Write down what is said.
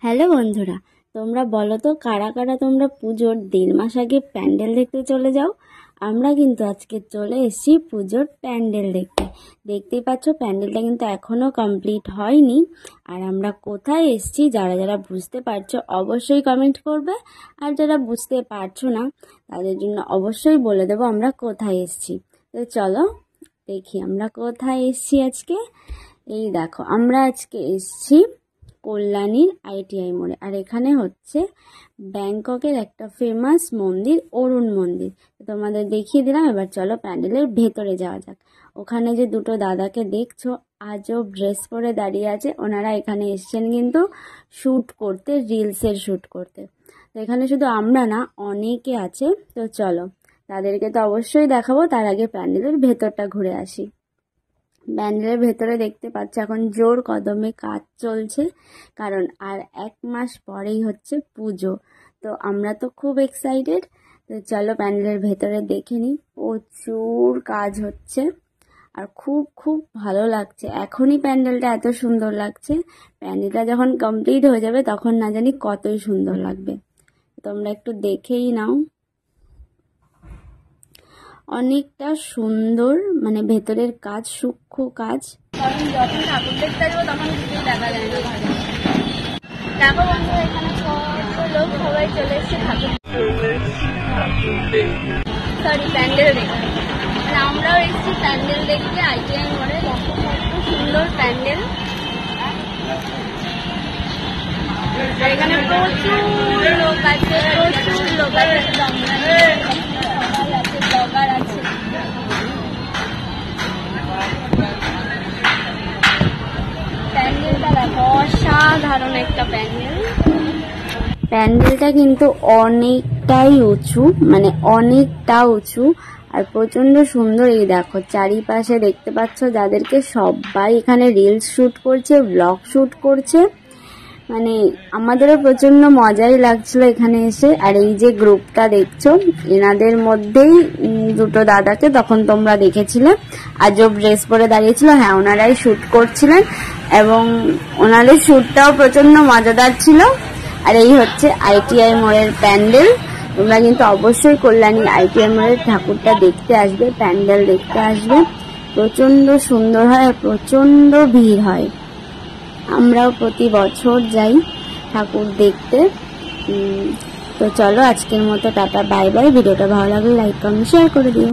Hello বন্ধুরা, তোমরা বলো তো কারা কারা তোমরা পুজোর 1.5 মাস আগে প্যান্ডেল দেখতে চলে যাও। আমরা কিন্তু আজকে চলে এসেছি পুজোর প্যান্ডেল দেখতে। দেখতেই পাচ্ছ প্যান্ডেলটা কিন্তু এখনও কমপ্লিট হয়নি। আর আমরা কোথায় এসেছি যারা যারা বুঝতে পারছো অবশ্যই কমেন্ট করবে, আর যারা বুঝতে পারছো না তাদের জন্য অবশ্যই বলে দেবো আমরা কোথায় এসেছি। তো চলো দেখি আমরা কোথায় এসেছি আজকে। এই দেখো আমরা আজকে এসেছি কল্যাণীর ITI মোড়ে। আর এখানে হচ্ছে ব্যাংককের একটা ফেমাস মন্দির, অরুণ মন্দির। তোমাদের দেখিয়ে দিলাম, এবার চলো প্যান্ডেলের ভেতরে যাওয়া যাক। ওখানে যে দুটো দাদাকে দেখছো আজব ড্রেস পরে দাঁড়িয়ে আছে, ওনারা এখানে এসছেন কিন্তু শ্যুট করতে, রিলসের শ্যুট করতে। তো এখানে শুধু আমরা না, অনেকে আছে। তো চলো তাদেরকে তো অবশ্যই দেখাবো, তার আগে প্যান্ডেলের ভেতরটা ঘুরে আসি। প্যান্ডেলের ভেতরে দেখতে পাচ্ছ এখন জোর কদমে কাজ চলছে, কারণ আর 1 মাস পরেই হচ্ছে পুজো। তো আমরা তো খুব এক্সাইটেড। তো চলো প্যান্ডেলের ভেতরে দেখে নিই। প্রচুর কাজ হচ্ছে আর খুব খুব ভালো লাগছে। এখনই প্যান্ডেলটা এত সুন্দর লাগছে, প্যান্ডেলটা যখন কমপ্লিট হয়ে যাবে তখন না জানি কতই সুন্দর লাগবে। তোমরা একটু দেখেই নাও, অনেকটা সুন্দর, মানে ভেতরের কাজ সূক্ষ্ম কাজ। কারণ যখন ঠাকুর দেখতে আসবো তখন কিছুই দেখা যায় না ভালো। দেখো বন্ধু, এখানে কত লোক সবাই চলে এসছে ঠাকুর, সরি প্যান্ডেল দেখতে। আমরাও এসেছি প্যান্ডেল দেখতে ITI মোড়ে। দেখো কত সুন্দর প্যান্ডেল। এখানে প্রচুর লোক আছে, প্রচুর লোক আছে, সবাই আছে, ব্লগার আছে। প্যান্ডেলটা দেখো, অসাধারণ একটা প্যান্ডেল। প্যান্ডেলটা কিন্তু অনেকটাই উঁচু, মানে অনেকটা উঁচু আর প্রচন্ড সুন্দর। এই দেখো চারিপাশে দেখতে পাচ্ছ যাদেরকে, সবাই এখানে রিলস শ্যুট করছে, ব্লগ শ্যুট করছে। মানে আমাদেরও প্রচন্ড মজাই লাগছিল এখানে এসে। আর এই যে গ্রুপটা দেখছো, এনাদের মধ্যেই দুটো দাদাকে তখন তোমরা দেখেছিলে আজব ড্রেস পরে দাঁড়িয়েছিল। হ্যাঁ, ওনারাই শ্যুট করছিলেন এবং ওনাদের শ্যুটটাও প্রচন্ড মজাদার ছিল। আর এই হচ্ছে ITI মোড়ের প্যান্ডেল। তোমরা কিন্তু অবশ্যই কল্যাণীর ITI মোড়ের ঠাকুরটা দেখতে আসবে, প্যান্ডেল দেখতে আসবে। প্রচন্ড সুন্দর হয় আর প্রচন্ড ভিড় হয়। আমরাও প্রতি বছর যাই ঠাকুর দেখতে। তো চলো আজকের মতো টাটা, বাই বাই। ভিডিওটা ভালো লাগলে লাইক কমেন্ট শেয়ার করে দিও।